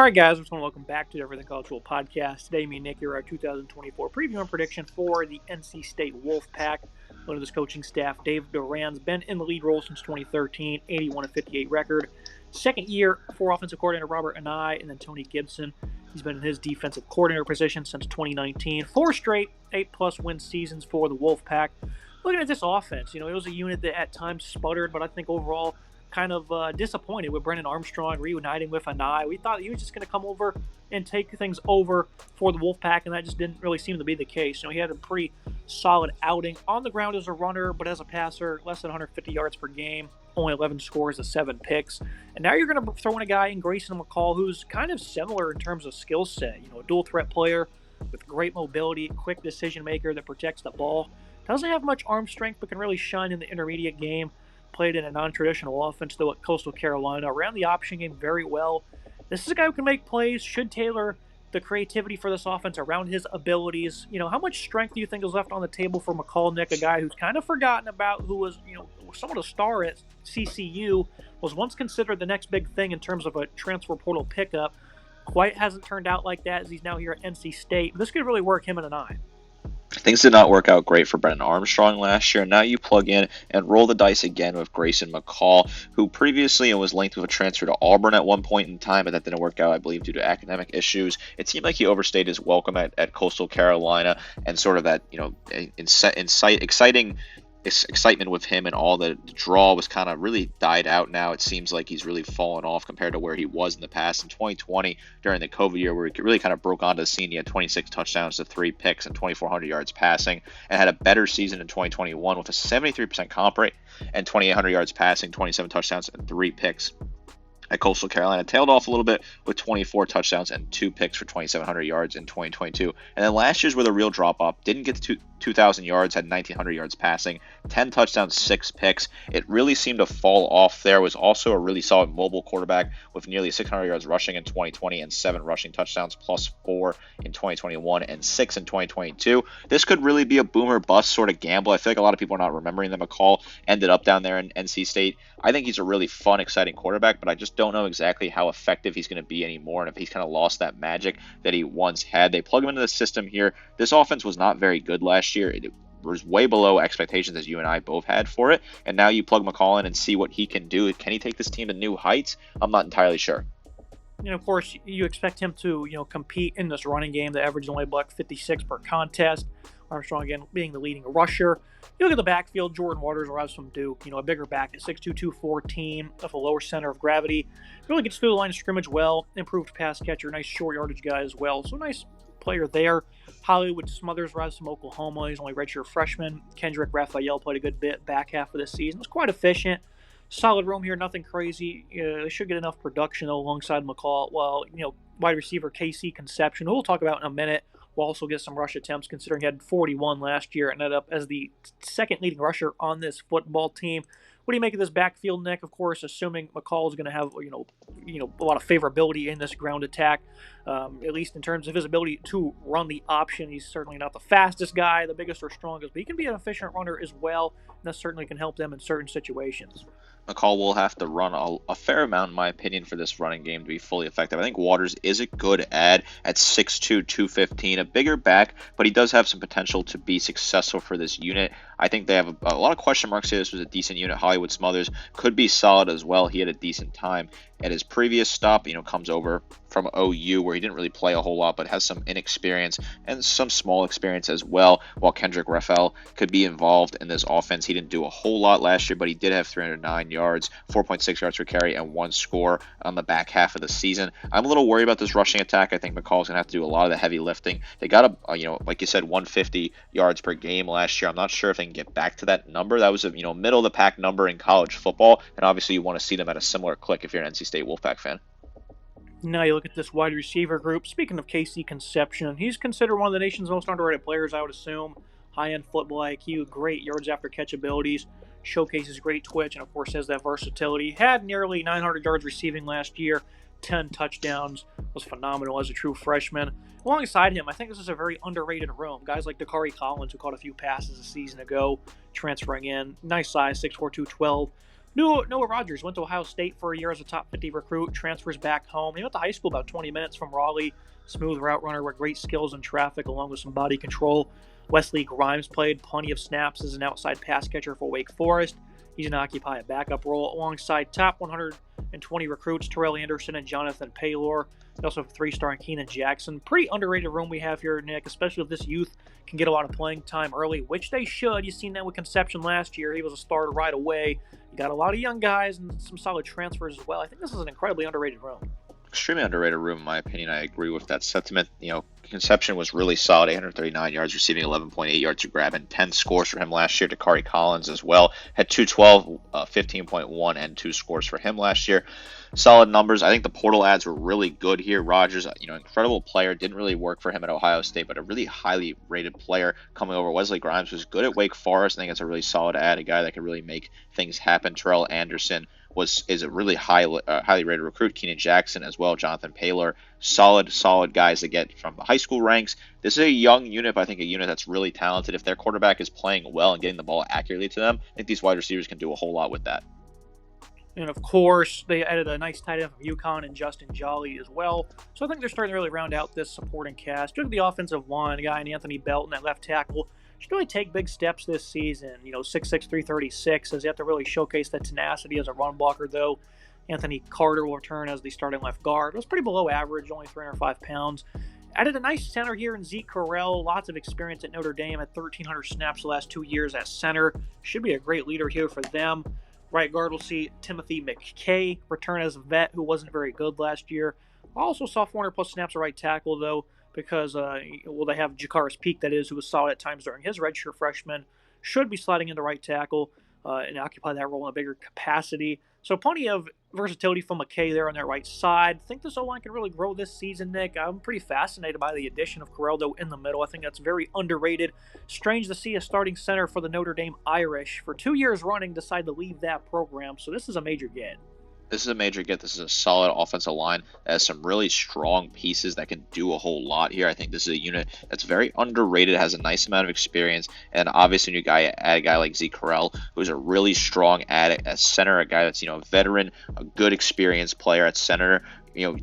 All right, guys, I just want to welcome back to the Everything College Football podcast. Today, me and Nick here, our 2024 preview and prediction for the NC State Wolfpack. One of this coaching staff, Dave Duran's been in the lead role since 2013, 81-58 record. Second year for offensive coordinator Robert Anae, and then Tony Gibson. He's been in his defensive coordinator position since 2019. 4 straight 8-plus win seasons for the Wolfpack. Looking at this offense, it was a unit that at times sputtered, but I think overall kind of disappointed with Brennan Armstrong reuniting with Anae. We thought he was just going to come over and take things over for the Wolfpack, and that just didn't really seem to be the case. He had a pretty solid outing on the ground as a runner, but as a passer, less than 150 yards per game, only 11 scores to 7 picks. And now you're going to throw in a guy in Grayson McCall who's kind of similar in terms of skill set. A dual threat player with great mobility, quick decision maker that protects the ball. Doesn't have much arm strength, but can really shine in the intermediate game. Played in a non-traditional offense, though, at Coastal Carolina. Ran the option game very well. This is a guy who can make plays, should tailor the creativity for this offense around his abilities. How much strength do you think is left on the table for McCall, Nick, a guy who's kind of forgotten about, who was, somewhat a star at CCU, was once considered the next big thing in terms of a transfer portal pickup. Quite hasn't turned out like that as he's now here at NC State. This could really work him and Anae. Things did not work out great for Brennan Armstrong last year. Now you plug in and roll the dice again with Grayson McCall, who previously was linked with a transfer to Auburn at one point in time, but that didn't work out, I believe, due to academic issues. It seemed like he overstayed his welcome at Coastal Carolina, and sort of that, excitement with him and all the draw was kind of really died out now. It seems like he's really fallen off compared to where he was in the past. In 2020, during the COVID year, where he really kind of broke onto the scene, he had 26 touchdowns to 3 picks and 2,400 yards passing, and had a better season in 2021 with a 73% comp rate and 2,800 yards passing, 27 touchdowns and 3 picks. At Coastal Carolina, tailed off a little bit with 24 touchdowns and 2 picks for 2,700 yards in 2022. And then last year's with a real drop-off. Didn't get to 2,000 yards, had 1,900 yards passing, 10 touchdowns, 6 picks. It really seemed to fall off there. Was also a really solid mobile quarterback with nearly 600 yards rushing in 2020 and 7 rushing touchdowns, plus 4 in 2021 and 6 in 2022. This could really be a boomer bust sort of gamble. I feel like a lot of people are not remembering that McCall ended up down there in NC State. I think he's a really fun, exciting quarterback, but I just don't know exactly how effective he's going to be anymore, and if he's kind of lost that magic that he once had. They plug him into the system here. This offense was not very good last year. It was way below expectations, as you and I both had for it, and now you plug McCall in and see what he can do. Can he take this team to new heights? I'm not entirely sure. Of course, you expect him to, compete in this running game that averages only $156 per contest. Armstrong, again, being the leading rusher. You look at the backfield, Jordan Waters arrives from Duke, a bigger back at 6'2", 214, with a lower center of gravity. Really gets through the line of scrimmage well, improved pass catcher, nice short yardage guy as well. So nice player there. Hollywood Smothers arrives from Oklahoma. He's only redshirt freshman. Kendrick Raphael played a good bit back half of this season. Was quite efficient. Solid room here, nothing crazy. They should get enough production, though, alongside McCall. Well, wide receiver KC Conception, who we'll talk about in a minute, will also get some rush attempts, considering he had 41 last year and ended up as the second leading rusher on this football team. What do you make of this backfield, Nick? Of course, assuming McCall is going to have, a lot of favorability in this ground attack, at least in terms of his ability to run the option. He's certainly not the fastest guy, the biggest or strongest, but he can be an efficient runner as well, and that certainly can help them in certain situations. McCall will have to run a fair amount, in my opinion, for this running game to be fully effective. I think Waters is a good add at 6'2", 215, a bigger back, but he does have some potential to be successful for this unit. I think they have a lot of question marks here. This was a decent unit. Hollywood Smothers could be solid as well. He had a decent time at his previous stop, comes over from OU, where he didn't really play a whole lot, but has some inexperience and some small experience as well, while Kendrick Raphael could be involved in this offense. He didn't do a whole lot last year, but he did have 309 yards, 4.6 yards per carry, and 1 score on the back half of the season. I'm a little worried about this rushing attack. I think McCall's going to have to do a lot of the heavy lifting. They got like you said, 150 yards per game last year. I'm not sure if they can get back to that number. That was a middle of the pack number in college football, and obviously you want to see them at a similar click if you're an NC State Wolfpack fan. Now you look at this wide receiver group. Speaking of KC Conception, he's considered one of the nation's most underrated players, I would assume. High-end football IQ, great yards after catch abilities, showcases great twitch, and of course has that versatility. Had nearly 900 yards receiving last year, 10 touchdowns, was phenomenal as a true freshman. Alongside him, I think this is a very underrated room. Guys like Dakari Collins, who caught a few passes a season ago, transferring in. Nice size, 6'4", 212. Noah Rogers went to Ohio State for a year as a top 50 recruit, transfers back home. He went to high school about 20 minutes from Raleigh. Smooth route runner with great skills in traffic along with some body control. Wesley Grimes played plenty of snaps as an outside pass catcher for Wake Forest. He's going to occupy a backup role alongside top 120 recruits Terrell Anderson and Jonathan Paylor. We also have three-star Keenan Jackson. Pretty underrated room we have here, Nick, especially if this youth can get a lot of playing time early, which they should. You've seen that with Conception last year. He was a starter right away. You got a lot of young guys and some solid transfers as well. I think this is an incredibly underrated room. Extremely underrated room, in my opinion. I agree with that sentiment. Conception was really solid, 839 yards, receiving 11.8 yards to grab, and 10 scores for him last year. Dakari Collins as well had 212, 15.1, and 2 scores for him last year. Solid numbers. I think the portal ads were really good here. Rogers, incredible player. Didn't really work for him at Ohio State, but a really highly rated player coming over. Wesley Grimes was good at Wake Forest. I think it's a really solid ad, a guy that could really make things happen. Terrell Anderson is a really highly rated recruit. Keenan Jackson as well. Jonathan Paylor. Solid guys to get from high school ranks. This is a young unit, but I think a unit that's really talented. If their quarterback is playing well and getting the ball accurately to them, I think these wide receivers can do a whole lot with that. And of course, they added a nice tight end from UConn and Justin Jolly as well. So I think they're starting to really round out this supporting cast. Look at the offensive line, a guy in Anthony Belton at left tackle. Should really take big steps this season. 6'6", 336, as you have to really showcase that tenacity as a run blocker, though. Anthony Carter will return as the starting left guard. It was pretty below average, only 305 pounds. Added a nice center here in Zeke Correll. Lots of experience at Notre Dame at 1,300 snaps the last 2 years at center. Should be a great leader here for them. Right guard will see Timothy McKay return as a vet who wasn't very good last year. Also saw 400-plus snaps at right tackle, though, because, they have Jakaris Peak, that is, who was solid at times during his redshirt freshman. Should be sliding into right tackle and occupy that role in a bigger capacity. So plenty of versatility from McKay there on that right side. I think this O-line can really grow this season, Nick. I'm pretty fascinated by the addition of Correll in the middle. I think that's very underrated. Strange to see a starting center for the Notre Dame Irish for 2 years running decide to leave that program. So this is a major get. This is a major get. This is a solid offensive line that has some really strong pieces that can do a whole lot here. I think this is a unit that's very underrated, has a nice amount of experience, and obviously you add a guy like Zeke Correll, who's a really strong at center, a guy that's a veteran, a good experienced player at center.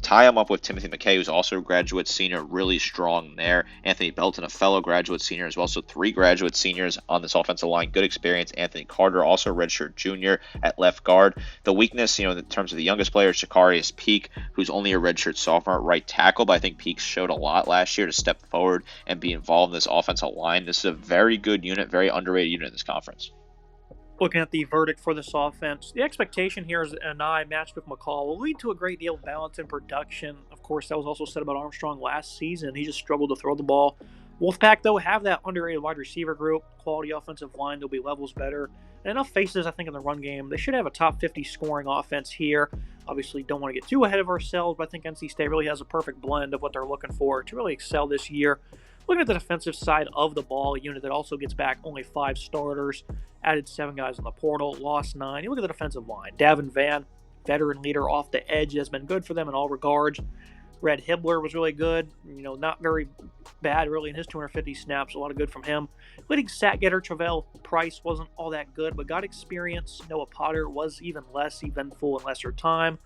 Tie him up with Timothy McKay, who's also a graduate senior, really strong there. Anthony Belton, a fellow graduate senior as well. So 3 graduate seniors on this offensive line. Good experience. Anthony Carter, also redshirt junior at left guard. The weakness, in terms of the youngest players, Jakaris Peak, who's only a redshirt sophomore at right tackle, but I think Peak showed a lot last year to step forward and be involved in this offensive line. This is a very good unit, very underrated unit in this conference. Looking at the verdict for this offense, the expectation here is that Anai matched with McCall will lead to a great deal of balance in production. Of course, that was also said about Armstrong last season. He just struggled to throw the ball. Wolfpack, though, have that underrated wide receiver group, quality offensive line. There'll be levels better. And enough faces, I think, in the run game. They should have a top 50 scoring offense here. Obviously, don't want to get too ahead of ourselves, but I think NC State really has a perfect blend of what they're looking for to really excel this year. Looking at the defensive side of the ball, a unit that also gets back only 5 starters, added 7 guys in the portal, lost 9. You look at the defensive line. Davin Vann, veteran leader off the edge, has been good for them in all regards. Red Hibbler was really good. Not very bad really in his 250 snaps. A lot of good from him. Leading sack getter Travell Price wasn't all that good, but got experience. Noah Potter was even less eventful in lesser time.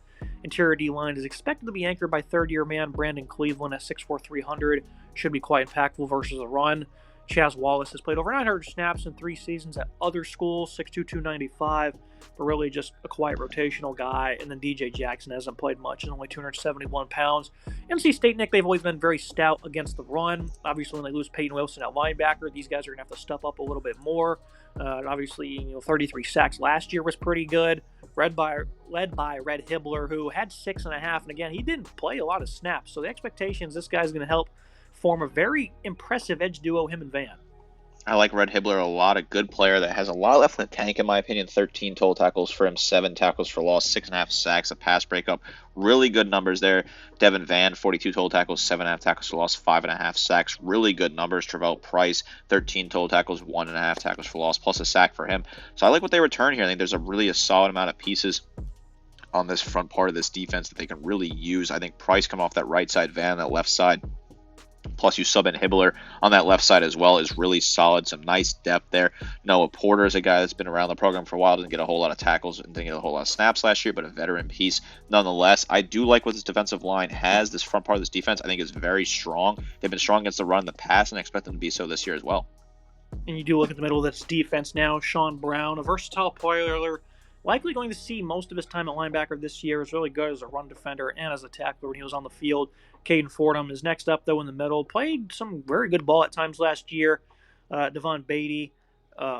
Interior D-line is expected to be anchored by third-year man Brandon Cleveland at 6'4", 300. Should be quite impactful versus the run. Chaz Wallace has played over 900 snaps in 3 seasons at other schools, 6'2", 295, but really just a quiet rotational guy. And then DJ Jackson hasn't played much, and only 271 pounds. NC State, Nick, they've always been very stout against the run. Obviously, when they lose Peyton Wilson at linebacker, these guys are going to have to step up a little bit more. Obviously, 33 sacks last year was pretty good. Led by Red Hibbler, who had 6.5, and again, he didn't play a lot of snaps. So the expectation is this guy's going to help form a very impressive edge duo, him and Van. I like Red Hibbler a lot, a good player that has a lot left in the tank, in my opinion. 13 total tackles for him, 7 tackles for loss, 6.5 sacks, a pass breakup. Really good numbers there. Devin Van, 42 total tackles, 7.5 tackles for loss, 5.5 sacks. Really good numbers. Travell Price, 13 total tackles, 1.5 tackles for loss, plus a sack for him. So I like what they return here. I think there's a solid amount of pieces on this front part of this defense that they can really use. I think Price come off that right side, Van that left side. plus you sub in Hibbler on that left side as well is really solid. Some nice depth there. Noah Porter is a guy that's been around the program for a while, didn't get a whole lot of tackles and didn't get a whole lot of snaps last year, but a veteran piece nonetheless. I do like what this defensive line has. This front part of this defense I think is very strong. They've been strong against the run in the past, and I expect them to be so this year as well. And you do look at the middle of this defense now. Sean Brown, a versatile player, likely going to see most of his time at linebacker this year. Is really good as a run defender and as a tackler when he was on the field. Caden Fordham is next up, though, in the middle. Played some very good ball at times last year. Devon Beatty,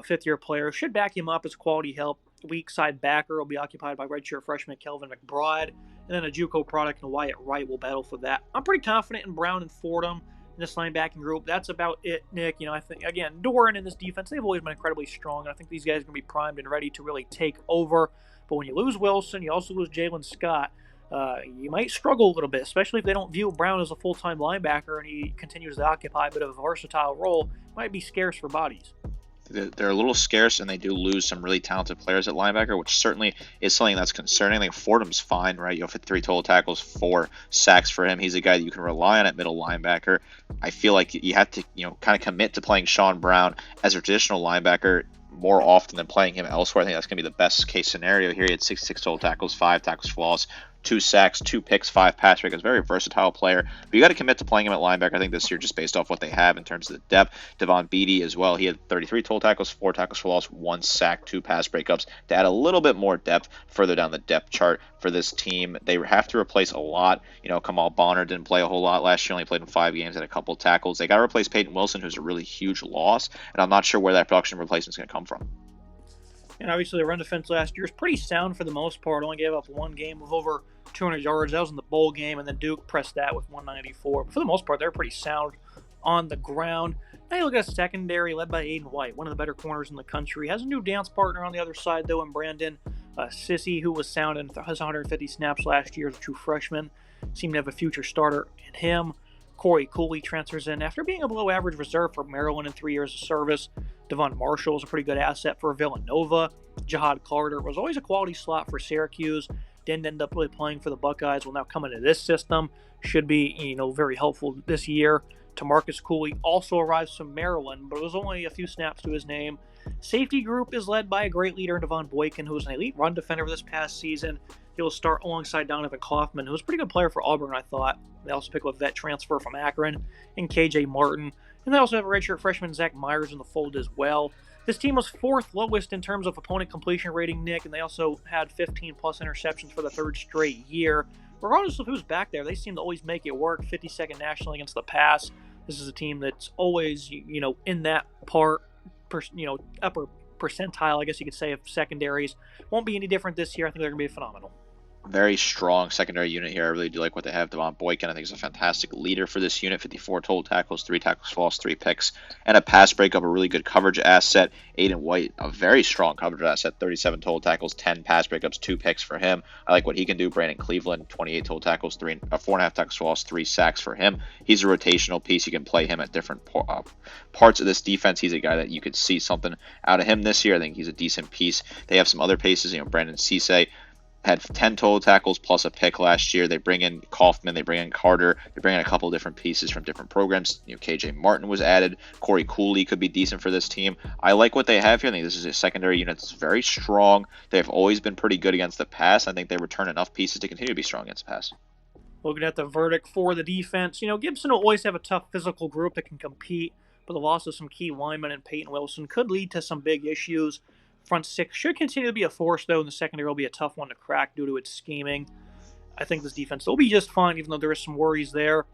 fifth-year player, should back him up as quality help. Weak side backer will be occupied by redshirt freshman Kelvin McBride. And then a JUCO product and Wyatt Wright will battle for that. I'm pretty confident in Brown and Fordham in this linebacking group. That's about it, Nick. I think, again, Doran in this defense, they've always been incredibly strong. And I think these guys are going to be primed and ready to really take over. But when you lose Wilson, you also lose Jalen Scott. You might struggle a little bit, especially if they don't view Brown as a full-time linebacker and he continues to occupy a bit of a versatile role. Might be scarce for bodies. They're a little scarce, and they do lose some really talented players at linebacker, which certainly is something that's concerning. I think Fordham's fine, right? You have 3 total tackles, 4 sacks for him. He's a guy that you can rely on at middle linebacker. I feel like you have to, kind of commit to playing Sean Brown as a traditional linebacker more often than playing him elsewhere. I think that's going to be the best case scenario here. He had 66 total tackles, 5 tackles for loss, 2 sacks, 2 picks, 5 pass breakups. Very versatile player. But you got to commit to playing him at linebacker, I think, this year, just based off what they have in terms of the depth. Devon Beatty as well. He had 33 total tackles, 4 tackles for loss, 1 sack, 2 pass breakups to add a little bit more depth further down the depth chart for this team. They have to replace a lot. Kamal Bonner didn't play a whole lot last year, only played in 5 games, had a couple tackles. They got to replace Peyton Wilson, who's a really huge loss, and I'm not sure where that production replacement is going to come from. And obviously the run defense last year is pretty sound for the most part. Only gave up 1 game of over 200 yards. That was in the bowl game, and then Duke pressed that with 194. But for the most part, they're pretty sound on the ground. Now you look at a secondary led by Aiden White, one of the better corners in the country. Has a new dance partner on the other side, though, in Brandon Sissy, who was sound and has 150 snaps last year as a true freshman. Seemed to have a future starter in him. Corey Cooley transfers in after being a below-average reserve for Maryland in 3 years of service. Devon Marshall is a pretty good asset for Villanova. Jihad Carter was always a quality slot for Syracuse. Didn't end up really playing for the Buckeyes. Will now come into this system. Should be, very helpful this year. Tamarcus Cooley also arrives from Maryland, but it was only a few snaps to his name. Safety group is led by a great leader, Devon Boykin, who was an elite run defender this past season. He'll start alongside Donovan Kaufman, who was a pretty good player for Auburn, I thought. They also pick up a vet transfer from Akron, and KJ Martin. And they also have a redshirt freshman, Zach Myers, in the fold as well. This team was 4th lowest in terms of opponent completion rating, Nick, and they also had 15-plus interceptions for the 3rd straight year. Regardless of who's back there, they seem to always make it work. 52nd nationally against the pass. This is a team that's always, in that upper percentile, I guess you could say, of secondaries. Won't be any different this year. I think they're going to be phenomenal. Very strong secondary unit here. I really do like what they have. Devon Boykin, I think, is a fantastic leader for this unit. 54 total tackles, 3 tackles for loss, 3 picks, and a pass breakup, a really good coverage asset. Aiden White, a very strong coverage asset, 37 total tackles, 10 pass breakups, 2 picks for him. I like what he can do. Brandon Cleveland, 28 total tackles, 4.5 tackles for loss, 3 sacks for him. He's a rotational piece. You can play him at different parts of this defense. He's a guy that you could see something out of him this year. I think he's a decent piece. They have some other pieces. Brandon Cisse had 10 total tackles plus a pick last year. They bring in Kaufman, they bring in Carter, they bring in a couple of different pieces from different programs. KJ Martin was added. Corey Cooley could be decent for this team. I like what they have here. I think this is a secondary unit that's very strong. They've always been pretty good against the pass. I think they return enough pieces to continue to be strong against the pass. Looking at the verdict for the defense, Gibson will always have a tough physical group that can compete, but the loss of some key linemen and Peyton Wilson could lead to some big issues. Front 6 should continue to be a force, though, and the secondary will be a tough one to crack due to its scheming. I think this defense will be just fine, even though there is some worries there.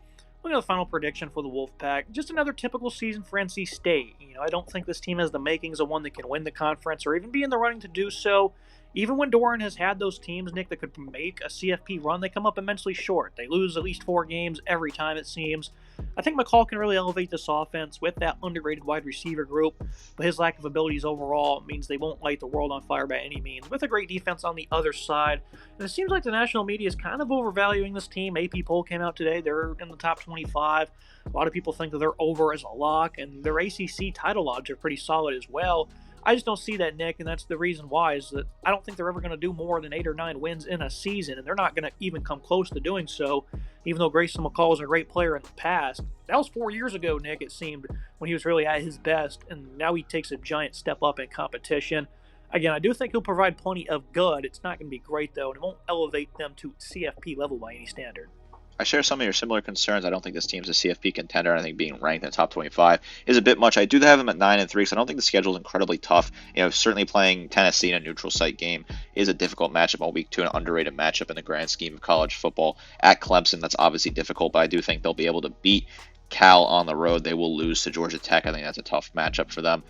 Looking at the final prediction for the Wolfpack, just another typical season for NC State. I don't think this team has the makings of one that can win the conference or even be in the running to do so. Even when Doran has had those teams, Nick, that could make a CFP run, they come up immensely short. They lose at least 4 games every time, it seems. I think McCall can really elevate this offense with that underrated wide receiver group, but his lack of abilities overall means they won't light the world on fire by any means, with a great defense on the other side. And it seems like the national media is kind of overvaluing this team. AP poll came out today. They're in the top 25. A lot of people think that they're over as a lock, and their ACC title odds are pretty solid as well. I just don't see that, Nick, and that's the reason why, is that I don't think they're ever going to do more than 8 or 9 wins in a season, and they're not going to even come close to doing so, even though Grayson McCall was a great player in the past. That was 4 years ago, Nick, it seemed, when he was really at his best, and now he takes a giant step up in competition. Again, I do think he'll provide plenty of good. It's not going to be great, though, and it won't elevate them to CFP level by any standard. I share some of your similar concerns. I don't think this team's a CFP contender. I think being ranked in the top 25 is a bit much. I do have them at 9-3, so I don't think the schedule is incredibly tough. Certainly playing Tennessee in a neutral site game is a difficult matchup on week 2, an underrated matchup in the grand scheme of college football. At Clemson, that's obviously difficult, but I do think they'll be able to beat Cal on the road. They will lose to Georgia Tech. I think that's a tough matchup for them.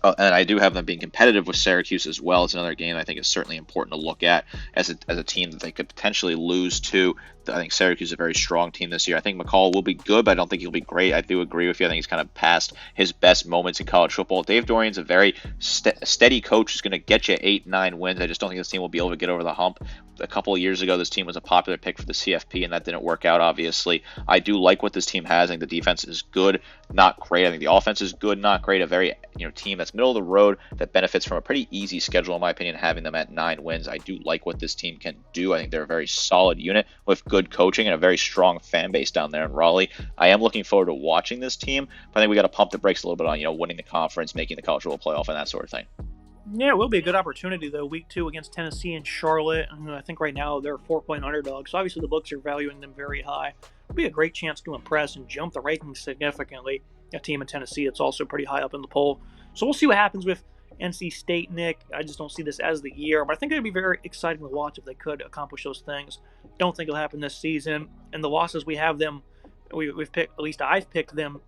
And I do have them being competitive with Syracuse as well. It's another game I think is certainly important to look at as a team that they could potentially lose to. I think Syracuse is a very strong team this year. I think McCall will be good, but I don't think he'll be great. I do agree with you. I think he's kind of past his best moments in college football. Dave Dorian's a very steady coach who's going to get you 8-9 wins. I just don't think this team will be able to get over the hump. A couple of years ago, this team was a popular pick for the CFP, and that didn't work out, obviously. I do like what this team has. I think the defense is good, not great. I think the offense is good, not great. A very team that's middle of the road that benefits from a pretty easy schedule, in my opinion, having them at 9 wins. I do like what this team can do. I think they're a very solid unit with good coaching and a very strong fan base down there in Raleigh. I am looking forward to watching this team, but I think we got to pump the brakes a little bit on winning the conference, making the college football playoff, and that sort of thing. Yeah, it will be a good opportunity, though, week 2 against Tennessee and Charlotte. I think right now they're 4-point underdogs, so obviously the books are valuing them very high. It'll be a great chance to impress and jump the rankings significantly. A team in Tennessee that's also pretty high up in the poll. So we'll see what happens with NC State, Nick. I just don't see this as the year, but I think it would be very exciting to watch if they could accomplish those things. Don't think it'll happen this season. And the losses we have them, we've picked, at least I've picked them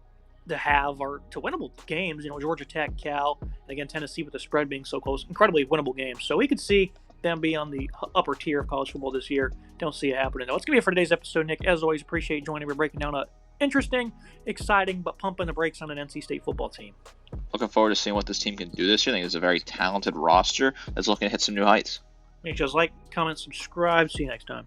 to have, are to winnable games. Georgia Tech, Cal, and again Tennessee with the spread being so close, incredibly winnable games. So we could see them be on the upper tier of college football this year. Don't see it happening though. It's gonna be it for today's episode, Nick. As always, appreciate joining me, breaking down a interesting, exciting, but pumping the brakes on an NC State football team. Looking forward to seeing what this team can do this year. I think it's a very talented roster that's looking to hit some new heights. Just like, comment, subscribe. See you next time.